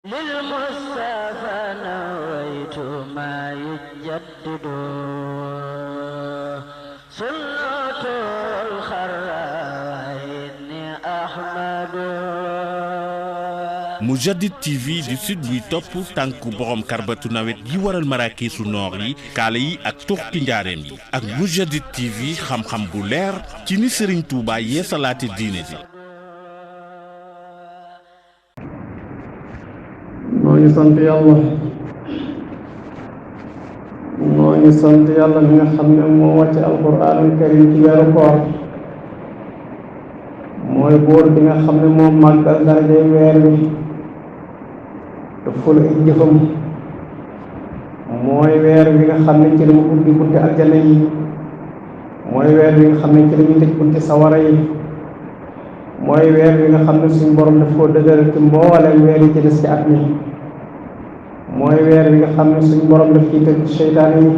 للمصطفى نويت ما يجدد سنة الخير إني أحمد Mourchid TV di sud buy topp tànku borom karbatu nawet yi waral maraakiisu noor yi kaala yi ak tuxti njaareem yi ak Mourchid TV xam-xam bu leer ci ni Serigne Touba yeesalaate diine ji. noo ngi sant yàlla mi nga xam ne moo wàcce alquraanul karim ci weeru koor mooy buur bi nga xam ne moo màggal darajay weer wi te ful ay jëfam mooy weer wi nga xam ne ci la mu ubbi bunti aljana yi mooy weer wi nga xam ne ci la ñu tëj bunti sawara yi mooy weer wi nga xam ne suñu borom daf koo dëgëral ci mboolem weer yi ci des ci at mi mooy weer wi nga xam ne suñu borom daf ciy tëj seytaane yi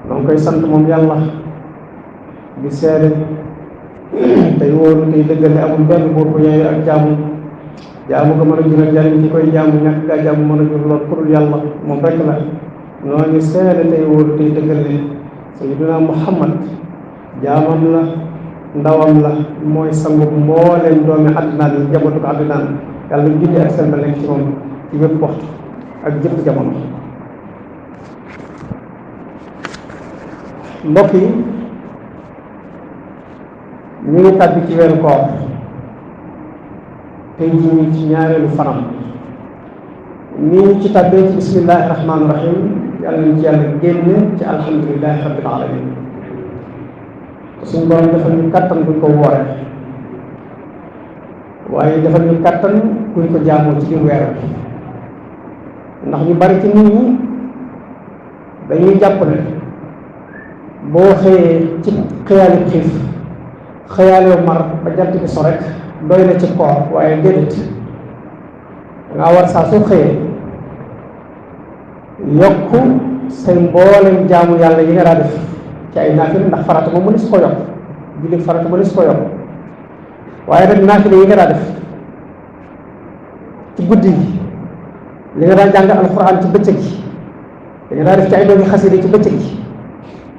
noo ngi koy sant moom yàlla di seede tey wóolu tey dëggal ne amul benn buur bu yeeyu ak jaamu ko mën a jural jariñ ci koy jaamu ñàkk gaa jaamu mën a jur lool ku dul yàlla moom rek la noo ngi seede tey wóolu tey dëggal ne sayyiduna Muhammad jaamam la ndawam la mooy sangu mbooleem doomi àddinaan yi jabatu ko àddinaan yàlla julli ak seen nekk ci moom ci bépp waxtu ak jëpp jamono. mbokk yi ñu ngi tàbbi ci weeru koor tey jii ñu ci ñaareelu fanam nii ñu ci tàbbee ci bismillahi rahmaani rahim yàlla nañ ci yàlla génne ci alhamdulillahi rabbil alamin suñu borom defal ñu kàttan buñ ko wooree waaye defal ñu kàttan buñ ko jaamoo ci biir weer bi ndax ñu bari ci nit ñi dañuy jàpp ne boo xëyee ci xëyaali xiif xëyaalew mar ba jant bi so rek doy na ci koor waaye déedéet dangaa war saa soo xëyee yokk say mboolem jaamu yàlla yi nga daa def ci ay naafila ndax farata moom mënees ko yokk julli farata mënees ko yokk waaye nag naafila yi nga daa def ci guddi gi li nga daa jàng alxuraan ci bëccëg gi li nga daa def ci ay doomi xasida ci bëccëg gi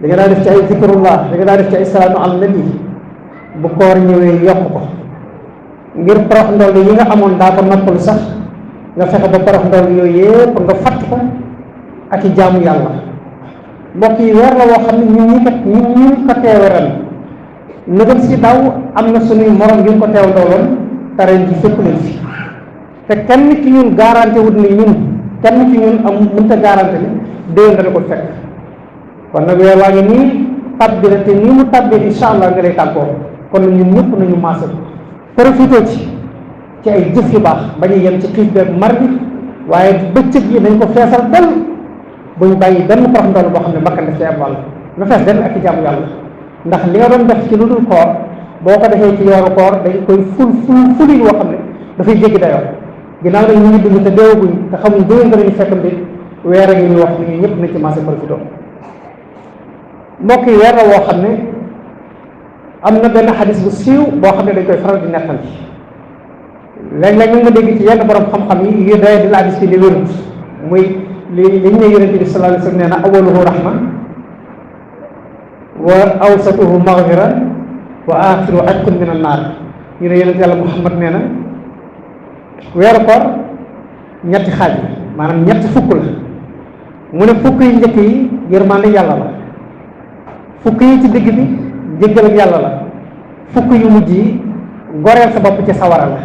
li nga daa def ci ay zikrullah li nga daa def ci ay salaatu ala nabi bu koor ñëwee yokk ko ngir porox ndol yi nga amoon daa ko noppalu sax nga fexe ba porox ndol yooyu yëpp nga fatt ko ak i jaamu yàlla mbokk yi weer la woo xam ne ñun ñi ko teewe ren nëgëm si daw am na suñuy morom yu ko teew ndooloon te ren ji fépp leen fi te kenn ci ñun garanté wut ni kenn ci ñun am mënta garanté ni déwén dana ko fekk kon nag weer waa ngi nii tabbi la te nii mu tabbi incha allah nga lay tàggoo kon nag ñun ñëpp nañu maase profité ci ay jëf yu baax ba ñu yem ci xiif beeg mar bi waaye bëccëg yi nañ ko feesal del buñ bàyyi benn porox ndool boo xam ne bakkan daf ci am wàll na fees benn ak i jaamu yàlla ndax li nga doon def ci lu dul koor boo ko defee ci weeru koor dañ koy fulin woo xam ne dafay jéggi dayoo ginnaaw dañ ñu ngi dund te deewaguñ te xamuñ déwén nga dañu fekkam di weer a ngi ñu wax ni ñëpp nañ ci maase profité mbokk yi weer la woo xam ne am na benn xadis bu siiw boo xam ne dañ koy faral di nettal léeg-léeg nag nga dégg ci yenn borom xam-xam yi yu doye di la hadis bi li wérut muy li ñu ne yonente bi sallallahu alayhi wa sallam nee na awaluhu rahma wa awsatuhu maghfira wa axiru atqun min an naar ñu ne yonente yàlla Muhammad nee na weeru koor ñetti xaaj la maanaam ñetti fukk la mu ne fukk yi njëkk yi yërmande yàlla la fukk yi ci digg bi jéggal ak yàlla la fukk yu mujj yi goreel sa bopp ci sawara la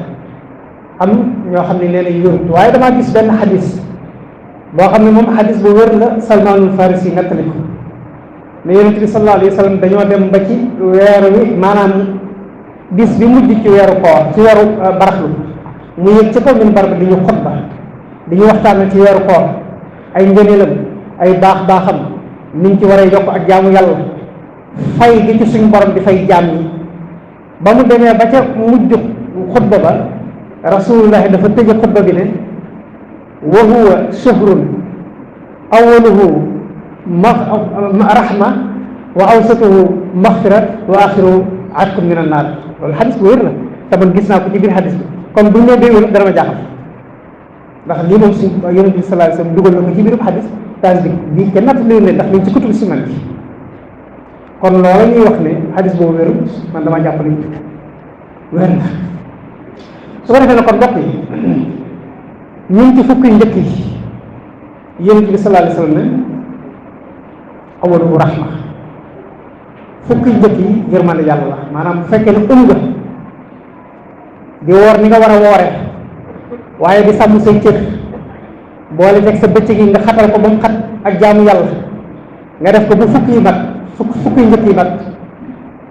am ñoo xam ne nee nañ wérut waaye damaa gis benn xadis boo xam ne moom xadis bu wér la Salmaanul Farisi nettali ko ne yonent bi sallallahu alayhi wa sallam dañoo dem ba ci weer wi maanaam bis bi mujj ci weeru koor ci weeru baraxlu mu yëg ci kaw minbar bi di ñu xutba di ñu waxtaan ci weeru koor ay ngëneelam ay baax-baaxam niñ ci war a yokk ak jaamu yàlla fay gi ci suñu borom di fay jaam yi ba mu demee ba ca mujj xutba ba rasulullahi dafa tëje xutba bi ne wa huwa shahrun awaluhu rahma wa awsatuhu maghfira wa axiru atqun min an naar loolu xadis bu wér la te man gis naa ko ci biir xadis bi kon bu ñu nee déwén dara ma jaaxal ndax lii moom suñ yonent bi sallallahu alayhi wasallam dugal na ko ci biirum xadis daal bii kenn natt leen ne ndax liñ ci kutubu siman bi kon loola ñuy wax ne xadis boobu wéru man dama jàpp ne wér na su ko defee ne kon mbokk yi ñun ci fukki njëkk yi yonent bi sallallahu alayhi wasallam ne awalu rahma fukki njëkk yi yërmande yàlla la maanaam bu fekkee ne nga di woor ni nga war a woore waaye di sàmm say cër boole teg sa bëccëg yi nga xatal ko ba mu xat ak jaamu yàlla nga def ko bu fukki yi mat fukki njëkk yi mat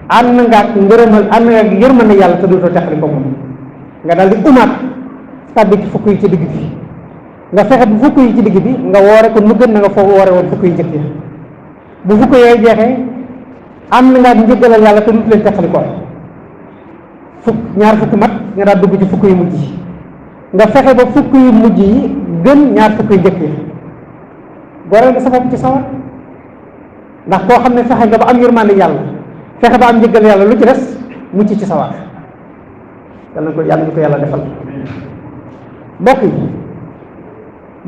ànd nga ak ngërëmal ànd nga ak yërmande yàlla te dootoo teqali ko moom nga daal di umaat tàbbi ci fukki yi ci digg bi nga fexe bu fukki yi ci digg bi nga woore ko nu gën na nga foo woore woon fukki yi njëkk yi bu fukki yooyu jeexee ànd nga ak njëggalal yàlla te dootu leen teqali ko ñaar fukki mat nga daal dugg ci fukki yu mujj yi nga fexe ba fukki yu mujj yi gën ñaar fukki yu njëkk yi goreel nga sa bopp ci sawar ndax koo xam ne fexe nga ba am yërmande yàlla fexe ba am njëggal yàlla lu ci des mucc ci sawar yàlla ñu ko yàlla defal mbokk yi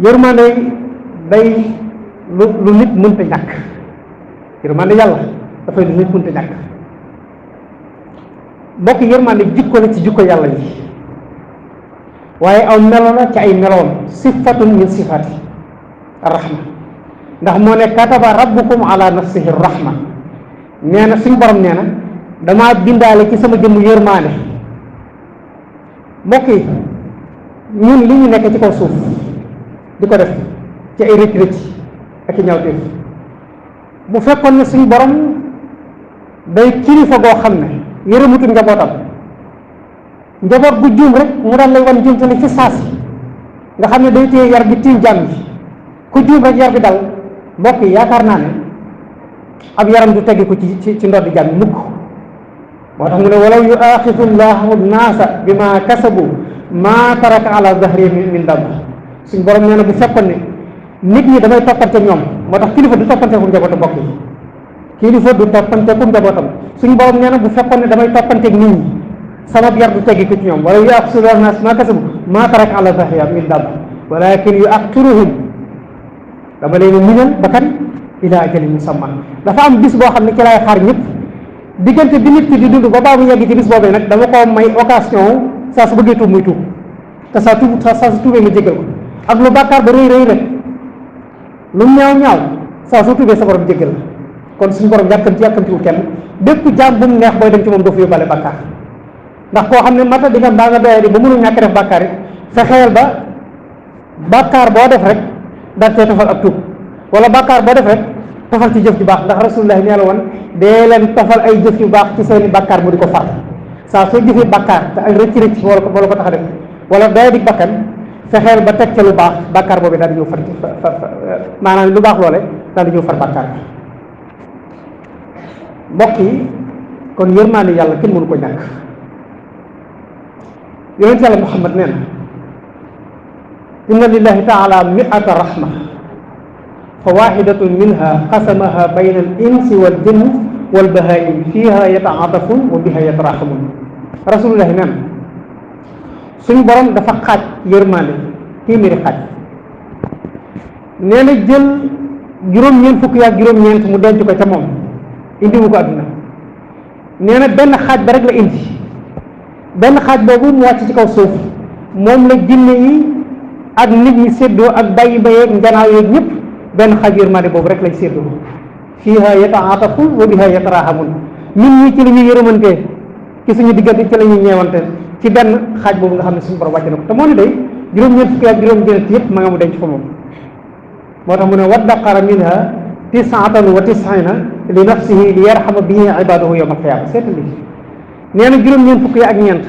yërmande day lu nit mënta ñàkk yërmande yàlla dafay lu nit mënta ñàkk mbokk yërmande jikko la ci jikko yàlla yi waaye aw melo la ci ay meloom sifatun min sifati arrahma ndax moo ne kataba rabbukum ala nafsihi rahma nee na suñ borom nee na damaa bindaale ci sama jëmm yërmande mbokk yi ñun li ñu nekk ci kaw suuf di ko def ci ay rëcc rëcc ak i ñaawteef bu fekkoon ne suñ borom day kilifa goo xam ne yërëmutul njabootam njaboot bu juum rek mu daan lay wan jumtali fi saasi nga xam ne day téye yar bi tiim jàmm bi ku juum rek yar bi dal mbokk yi yaakaar naa ne ab yaram du teggi ko ci ndoddi jàmm mukk moo tax mu ne walaw yuaxidu llahu naasa bi ma kasabu ma taraka ala dahri min dab suñ borom nee na bu fekkoon ne nit ñi damay toppante ñoom moo tax kilifa du toppante ku njabootam mbokk yi kilifa du toppante ku njabootam suñ borom nee na bu fekkoon ne damay toppanteeg nit ñi sama yar du teggi ko ci ñoom wala yuaxidu llahu naasa ma kasabu ma taraka ala dahri min dab walakin yuaxiruhum dama leen muñal ba kan ila ajalin musamman dafa am bis boo xam ne ci laay xaar ñëpp diggante bi nit ki di dund ba baabu yegg ci bis boobee nag dama ko may occasion saa su bëggee tuub muy tuub te saa su tuubee ma jéggal ko ak lu bàkkaar ba rëy rëy rek lu ñaaw ñaaw saa su tuubee sa borom jéggal la kon suñu borom yàkkamtiwul kenn bépp jaam bu mu neex booy dem ci moom doo fa yóbbaale bàkkaar ndax koo xam ne mata di nga mbaa nga doyee di ba mënul ñàkk def bàkkaar it fexeel ba bàkkaar boo def rek daal cee tofal ak tuub wala bàkkaar boo def rek tofal ci jëf ju baax ndax rasulullah nee la woon dee leen tofal ay jëf yu baax ci seeni bàkkaar mu di ko far saa soo jëfee bàkkaar te ay rëcc wala ko tax a def wala doy di bakkan fexeel ba teg ca lu baax bàkkaar boobu daal di ñëw far ci maanaam lu baax loole daal di ñëw far bàkkaar bi mbokk yi kon yërmaande yàlla kenn mënu ko ñàkk yonent yàlla Muhammad nee na inna lillahi taala mi'ata rahma fa waxidatun minha qasamaha bayna al insi wal jinni wal bahaim fiha yataatafun wa biha yatarahamun rasulullahi neen suñ borom dafa xaaj yërmande téeméeri xaaj nee na jël juróom-ñeent fukk yaak juróom-ñeent mu denc ko ca moom indiwu ko adduna nee na benn xaaj ba rek la indi benn xaaj boobu mu wàcc ci kaw suuf moom la jinne yi ak nit ñi séddoo ak bàyyi bayeeg njanaaw yeeg ñëpp benn xaaj yërmande boobu rek lañ séddoo fiiha yataatafun wa biha yatarahamun nit ñi ci la ñuy yërëmantee ci suñu diggante ci la ñuy ñeewante ci benn xaaj boobu nga xam ne suñu borom wàcc na ko te moo ne day juróom-ñeent fukki ak juróom-ñeent yëpp ma nga mu denc fa moom moo tax mu ne waddaqara minha tisatan wa tisina li nafsihi li yarhama bihi ibadahu yawma alqiyama seetal li nee na juróom-ñeent fukki ak ñeent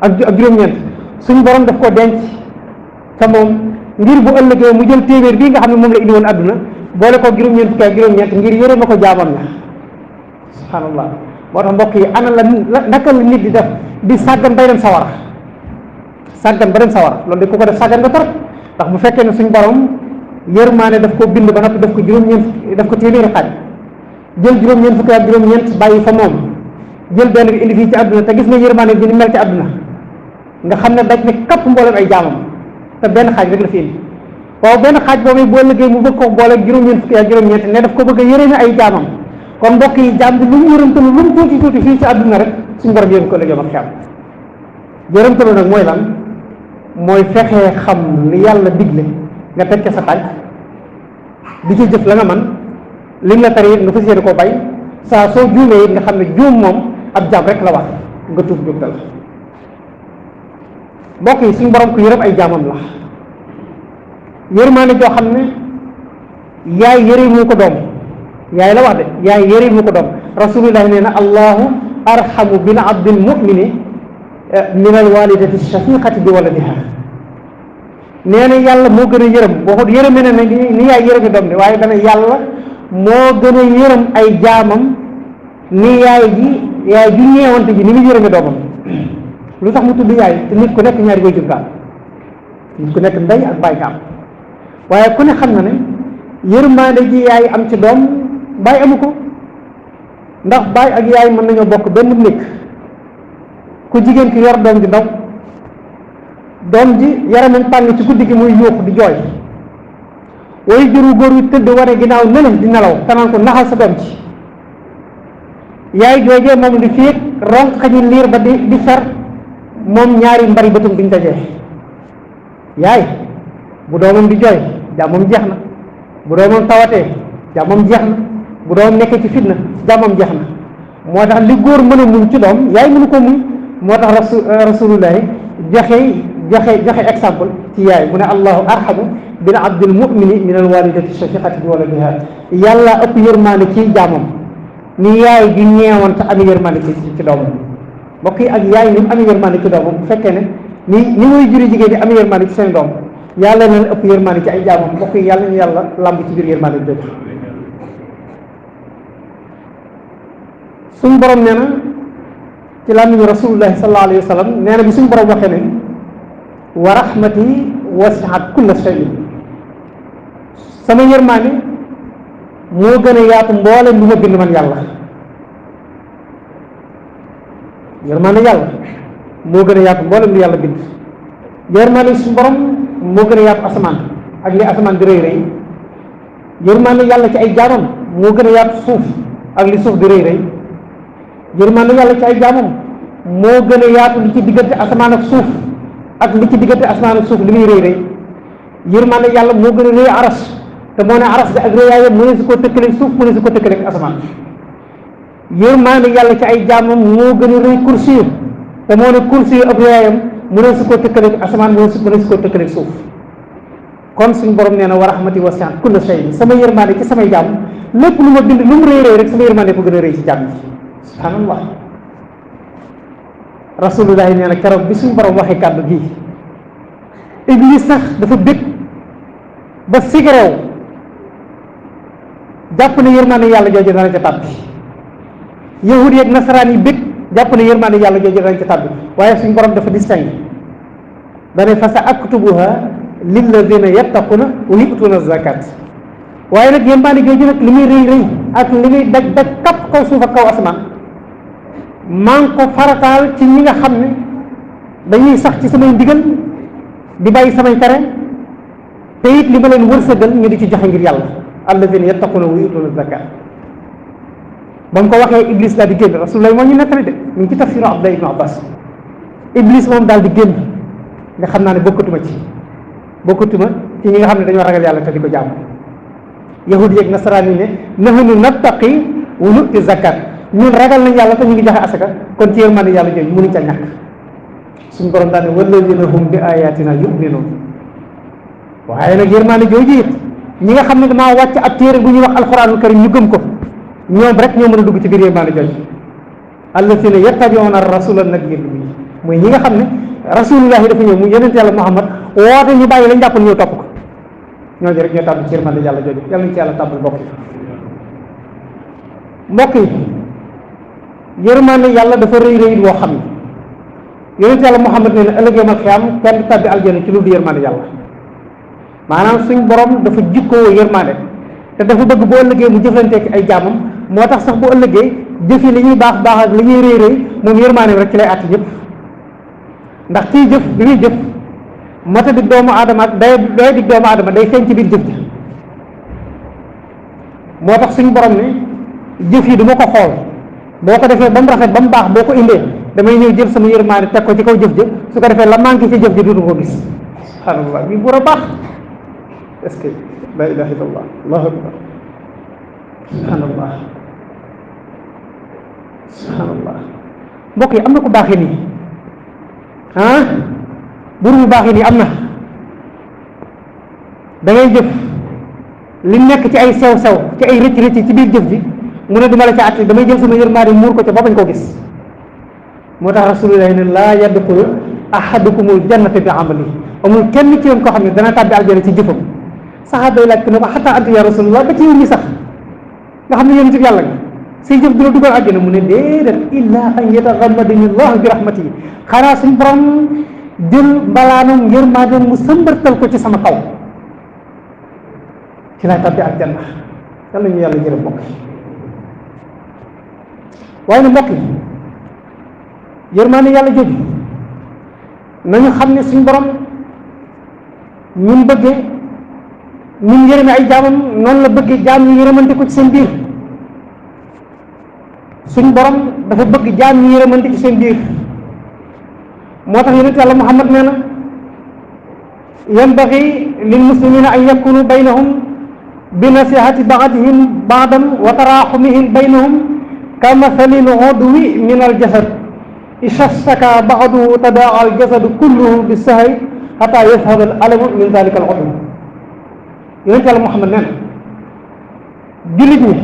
ak juróom-ñeent suñu borom daf ko denc te moom ngir bu ëllëgee mu jël téeméer bii nga xam ne moom la indi woon adduna boole ko juróom-ñeent fukki ak juróom-ñeent ngir yërëm ma ko jaamam la subhanallah moo tax mbokk yi ana la naka la nit di def di sàggan bay dem sawara sàggan ba dem sawara loolu de ku ko def sàggan nga torop ndax bu fekkee ne suñ borom yërmaane daf ko bind ba noppi daf ko juróom-ñeent daf ko téeméeri xaaj jël juróom-ñeent fukki ak juróom-ñeent bàyyi fa moom jël benn bi indi fii ci àdduna te gis nga yërmaane bi ni mel ci àdduna nga xam ne daj ne kapp mboolem ay jaamam te benn xaaj rek la fi indi waaw benn xaaj boobu boo liggéey mu bëgg ko boole juróom-ñeent fukki ak juróom-ñeent ne daf ko bëgg a yërëme ay jaamam kon mbokk yi jaam bi lu mu yërëmtalu lu mu tuuti tuuti fii ci àdduna rek suñu borom yërëm ko la jëm ak xel yërëmtalu nag mooy lan mooy fexee xam li yàlla digle nga teg ca sa tànk di ci jëf la nga man lim la tari nga fas yéene koo bay saa soo juumee it nga xam ne juum moom ab jaam rek la wax nga tuub jubtal mbokk yi suñu borom ko yërëm ay jaamam la yërmaane joo xam ne yaay yëre mu ko doom yaay la wax de yaay yëre mu ko doom rasulullah nee na allahu arhamu bil abdil mumini min al walidati shafiqati bi waladiha nee na yàlla moo gën a yërëm waxut yërëme ne ni yaay yërëmi doom de waaye dana yàlla moo gën a yërëm ay jaamam ni yaay ji ñeewante ji ni mu yërëme doomam lu tax mu tudd yaay te nit ku nekk ñaari waajur gaam nit ku nekk ndey ak baay gaam waaye ku ne xam na ne yërmaande ji yaay am ci doom baay amu ko ndax baay ak yaay mën nañoo bokk benn néeg ku jigéen ki yor doom ji ndaw doom ji yaramam tàng ci guddi gi muy yuux di jooy way juru góor wi tëdd wane ginnaaw nene di nelaw tanaan ko naxal sa doom ci yaay joojee moom di fiig ronk xañi liir ba di fer moom ñaari mbari bëtum duñ dajee yaay bu doomam di jooy jàmmam jeex na bu doomam tawatee jàmmam jeex na bu doomam nekkee ci fitna jàmmam jeex na moo tax li góor mën a muñ ci doom yaay mënu ko muñ moo tax rasulullahi joxe exemple ci yaay mu ne allahu arhamu bil abdil mumini min al walidati shafiqati bi waladiha yàlla ëpp yërmaande ci jaamam ni yaay ju ñeewante amee yërmaande ci doomam mbokk yi ak yaay ni mu amee yërmaande ci doomam bu fekkee ne ni muy juri jigéen di amee yërmaande ci seen doom yàlla na ëpp yërmaande ci ay jaamam mbokk yi yàlla ñu yàlla lamb ci biir yërmaande bi suñu borom nee na ci làmmiñu rasulullahi sallallahu alayhi wa sallam nee na bi suñu borom waxee ne wa rahmati wasi'at kulla shay'in sama yërmaande moo gën a yaatu mboolem lu ma bind man yàlla yërmaande yàlla moo gën a yaatu mboolem lu yàlla bind yërmaande suñu borom moo gën a yaatu asamaan ak li asamaan di rëy rëy yërmaande yàlla ci ay jaamam moo gën a yaatu suuf ak li suuf di rëy rëy yërmaande yàlla ci ay jaamam moo gën a yaatu li ci diggante asamaan ak suuf ak li ci diggante asamaan ak suuf li muy rëy rëy yërmaande yàlla moo gën a rëy aras te moo ne aras bi ak rëyaayam mu ne si ko tëkkaleeg suuf mu ne si ko tëkkaleeg asamaan yërmaande yàlla ci ay jaamam moo gën a rëy kursi te moo ne kursi ak rëyaayam mu ne si ko tëkkaleeg asamaan mu ne si ko tëkkaleeg suuf kon suñ borom nee na wa rahmati wasi'at kulla shay sama yërmaande ci samay jaam lépp lu ma bind lu mu rëy rëy rek sama yërmaande ko gën a rëy ci jaam yi subhanallah rasulullahi nee na keroog bi suñ borom waxee kàddu gi iblis sax dafa bég ba sigareew jàpp ne yërmaande yàlla jooju dana ca tàbbi yahud yi ak nasaraan yi bég jàpp ne yërmaande yàlla jooju dana ca tàbbi waaye suñ borom dafa distingue dane fa sa aktubuha lilladina yattaquna wa yu'tuna zakat waaye nag yërmaande jooju nag li muy rëy rëy ak li muy daj daj kapp kaw suuf ak kaw asamaan maa ngi ko farataal ci ñi nga xam ne dañuy sax ci samay ndigal di bàyyi samay tere te it li ma leen wërsëgal ñu di ci joxe ngir yàlla alladina yattaquna wa yu'tuna zakat ba mu ko waxee iblis daal di génn rasulullah moo ñu nettali de ñu ngi ci tafsiru Abdullah ibn Abbas iblis moom daal di génn nga xam naa ne bokkatuma ci ñi nga xam ne dañoo ragal yàlla te di ko jàmm yahud yeeg nasaraan yi ne nahnu nattaqi wa nu'ti zakat ñun ragal nañ yàlla te ñu ngi joxe asaka kon ci yërmande yàlla jooju mënuñ ca ñàkk suñ borom daal ne walladina hum bi ayatina yu'minun waaye nag yërmande jooju it ñi nga xam ne damaa wàcc ab téere bu ñuy wax alquranul karim ñu gëm ko ñoom rek ñoo mën a dugg ci biir yërmande jooju alladina yattabi'una rasula nabiyya bi mooy ñi nga xam ne rasulullah yi dafa ñëw mu yonent yàlla Muhammad woote ñu bàyyi lañ jàppoon ñëw topp ko ñooñu rek ñoo tàbbi ci yërmande yàlla jooju yàlla ñu ci yàlla tàbbal mbokk yi yërmande yàlla dafa rëy rëy boo xam ne yonent yàlla Muhammad nee na ëllëg yawmal qiyaam kenn du tàbbi aljana ci lu du yërmande yàlla maanaam suñ borom dafa jikkoo yërmande te dafa bëgg boo ëllëgee mu jëflanteek ay jaamam moo tax sax bu ëllëgee jëfi li ñuy baax baax ak li ñuy rëy rëy moom yërmande rek ci lay àtt ñëpp ndax ciy jëf bi muy jëf mata di doomu aadama ak day di doomu aadama day feeñ ci biir jëf ji moo tax suñ borom ne jëf yi du ma ko xool boo ko defee ba mu rafet ba mu baax boo ko indee damay ñëw jël sama yërmaande teg ko ci kaw jëf ja su ko defee la manqué ci jëf ji duutu ko gis subhanallah bi bu a baax est-ce que la ilaha illallah allahu akbar subhanallah subhanallah mbokk yi am na ko baaxee nii bur bu baaxee nii am na da ngay jëf li nekk ci ay sew-sew ci ay rëcc-rëcc ci biir jëf ji mu ne duma la ca àtte damay jël sama yërmaande muur ko ca ba bañ koo gis moo tax rasulullah ne laa yadxulu ahadukumul jannata bi amali amul kenn ci yéen koo xam ne dana tàbbi aljana ci jëfam saxaaba yi laaj ko ne ko xataa anta ya rasulullah ba ci yéen ñi sax nga xam ne yéen ci yàlla nga say jëf du la dugal aljana mu ne déedéet illa an yataxammadani llahu bi rahmatihi xanaa suñ borom jël mbalaanam yërmaande mu sëmbartal ko ci sama kaw ci laay tàbbi aljanna yàlla ñu yàlla jërëm mbokk waaye ne mbokk yi yërmaande yàlla jooju nañu xam ne suñ borom ñun bëggee ñun yërëme ay jaamam noonu la bëggee jaam ñu yërëmante ko ci seen biir suñ borom dafa bëgg jaam ñu yërëmante ci seen biir moo tax yonent yàlla Muhammad nee na yanbaghi lil muslimina an yakunu baynahum bi nasihati baadihim baadan wa taraxumihim baynahum ka mathalil udwi min al jasad isha staka ba'duhu tadaa al jasadu kulluhu bi sahri hatta yadhhab al alamu min dhalika al udwi yonent yàlla Muhammad nee na jullit ñi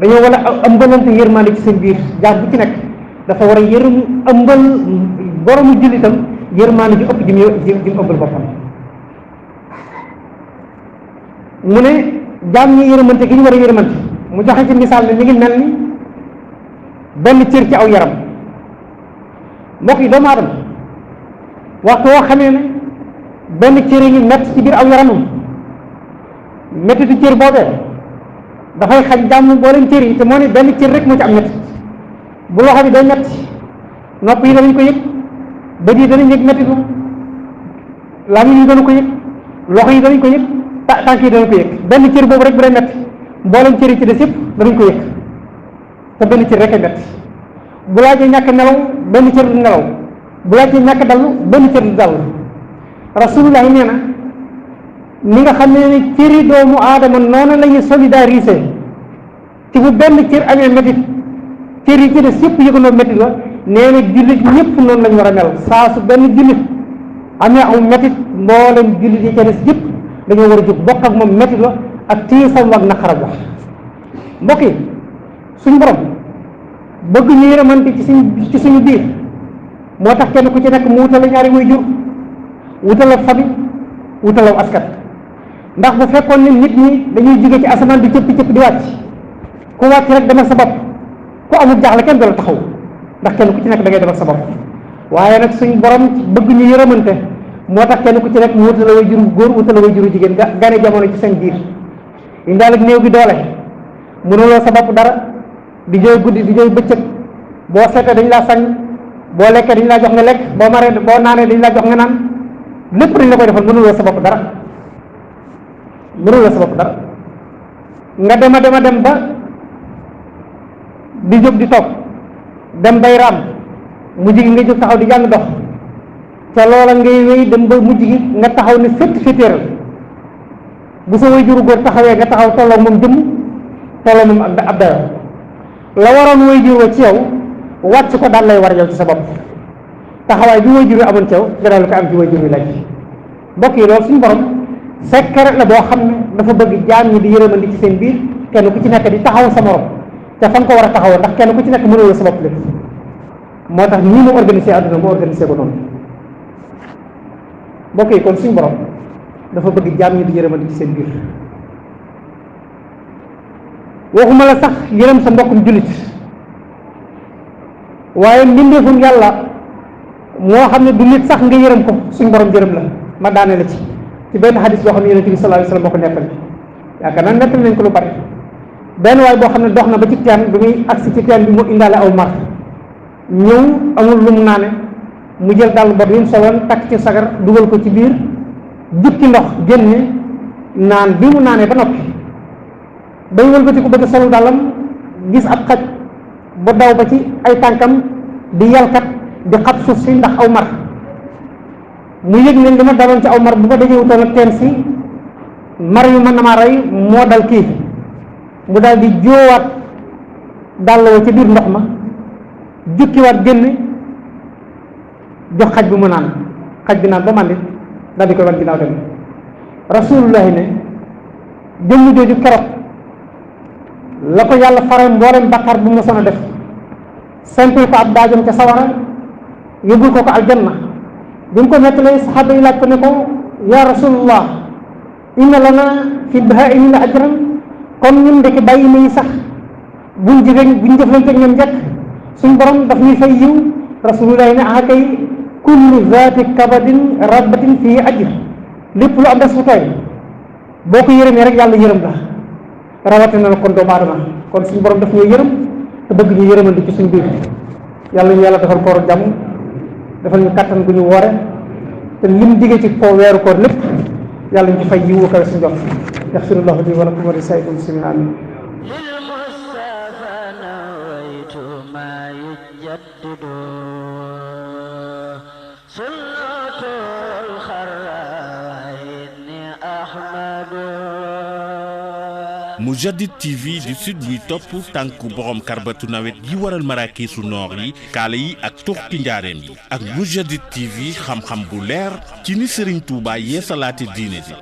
dañoo war a ëmbalante yërmande ci seen biir jaam bu ci nekk dafa war a yërëm ëmbal boromu jullitam yërmande ji ëpp ji mu ëmbal boppam mu ne jaam ñi yërëmante gi ñu war a yërëmante mu joxe ci misaal ne mi ngi mel ni benn cër ci aw yaram mbokk yi doomu aadama waxtu woo xamee ne benn cër yi mett ci biir aw yaramam mettitu cër boobee dafay xañ jàmm mboolem cër yi te moo ne benn cër rek moo ci am metti bu loxo bi day metti nopp yi danañ ko yëg bët yi danañ yëg mettitu làmmiñ yi dana ko yëg loxo yi danañ ko yëg tànk yi danañ ko yëg benn cër boobu rek bu day metti mboolem cër yi ci des yëpp danañ ko yëg te benn cër rek a metti bu laajee ñàkk nelaw benn cër du nelaw bu laajee ñàkk dallu benn cër du dallu rasulullah nee na ni nga xam ne cëri doomu aadama noonu la ñuy solidariser ci bu benn cër amee métit cër yi ci des yëpp yëgandoo métit la nee na jullit ñëpp noonu la ñu war a mel saa su benn jullit amee aw métit mboolem jullit yi ca des yëpp dañoo war a jóg bokk ak moom métit la ak tiisam ak naqaram wax mbokk yi suñu borom bëgg ñu yërëmante ci suñu biir moo tax kenn ku ci nekk mu wutale ñaari way jur wutale famille wutalaw askan ndax bu fekkoon ne nit ñi dañuy jóge ci asamaan di cëpp-cëpp di wàcc ku wàcc rek demal sa bopp ku amul jaaxle kenn du la taxaw ndax kenn ku ci nekk da ngay demal sa bopp waaye nag suñ borom bëgg ñu yërëmante moo tax kenn ku ci nekk mu wutale way juru góor wutale way juru jigéen gane jamono ci seen biir indaal ak néew bi doole mënuloo sa bopp dara di jooy guddi di jooy bëccëg boo seetee dañ laa sañ boo lekkee dañ laa jox nga lekk boo maree boo naanee dañ laa jox nga naan lépp dañ la koy defal mënuloo sa bopp dara mënuloo sa bopp dara nga dem ba di jóg di toog dem bay raam mujj gi nga jóg taxaw di jàng dox ca loola ngay wéy dem ba mujj gi nga taxaw ne féttéeral bu sa way juru góor taxawee nga taxaw tolloo moom jëmm tolloo moom ak ab dayo la waroon way jur wa ci yow wàcc ko daal lay war yow ci sa bopp taxawaay bi way jur wi amoon ci yow nga daal ko am ci way jur wi laaj mbokk yi loolu suñu borom secret la boo xam ne dafa bëgg jaam ñi di yërëmandi ci seen biir kenn ku ci nekk di taxaw sa morom te fan ko war a taxawoo ndax kenn ku ci nekk mënuloo sa bopp lépp moo tax nii mu organisé àdduna mu organisé ko noonu mbokk yi kon suñu borom dafa bëgg jaam ñi di yërëmandi ci seen biir waxuma la sax yërëm sa mbokkum jullit waaye mbindeefum yàlla moo xam ne du nit sax nga yërëm ko suñu borom yërëm la ma daane la ci benn xadis boo xam ne yonent bi sallallahu alayhi wasallam moo ko nettali yaakaar naa nettali nañ ko lu bari benn waay boo xam ne dox na ba ci teen bi muy agsi ci teen bi mu indaale aw mar ñëw amul lu mu naane mu jël dàll bopp yi mu soloon takk ci sagar dugal ko ci biir jukki ndox génne naan bi mu naanee ba noppi bay wëlbati ko bëgg solu dàllam gis ab xaj bu daw ba ci ay tànkam di yalkat di xab suuf si ndax aw mar mu yëg ne li ma daloon ci aw mar bu ma dajewutoon ak teen si mar yu mën na maa rey moo dal kii mu daal di joowaat dàll wa ci biir ndox ma jukkiwaat génne jox xaj bi mu naan xaj bi naan ba màndit daal di koy wan ginnaaw dem rasulullahi ne jëmm jooju keroog la ko yàlla faral mboolem bakkaar bu mosoon a def sempil ko ab daajam ca sawara yóbbul ko aljanna bi mu ko nettalee saxaaba yi laaj ko ne ko yaa rasulullah inna lana fi bahaa'imi la ajran kon ñun ndekki bàyyi ma yi sax buñ jëflante ñoom njëkk suñ borom daf ñuy fay yiw rasulullahi ne ah kay kullu zaati kabadin rabbatin fii ajr lépp lu am des fu tooy boo ko yërëmee rek yàlla yërëm la rawatina na kon doomu aadama kon suñu borom daf ñoo yërëm te bëgg ñu yërëmandi ci suñu biir yàlla ñu yàlla defal koor jàmm defal ñu kattan gu ñu woore te lim digee ci ko weeru koor lépp yàlla ñu ci fay yiwu kawe suñu jox yaxfirullahu li wa lakum wa li saa'iril muslimin amin Mourchid TV di site buy topp tànku borom karbatu nawet yi waral maraakiisu noor yi kaala yi ak turki njaareem yi ak Mourchid TV xam-xam bu leer ci ni Serigne Touba yeesalaate diine ji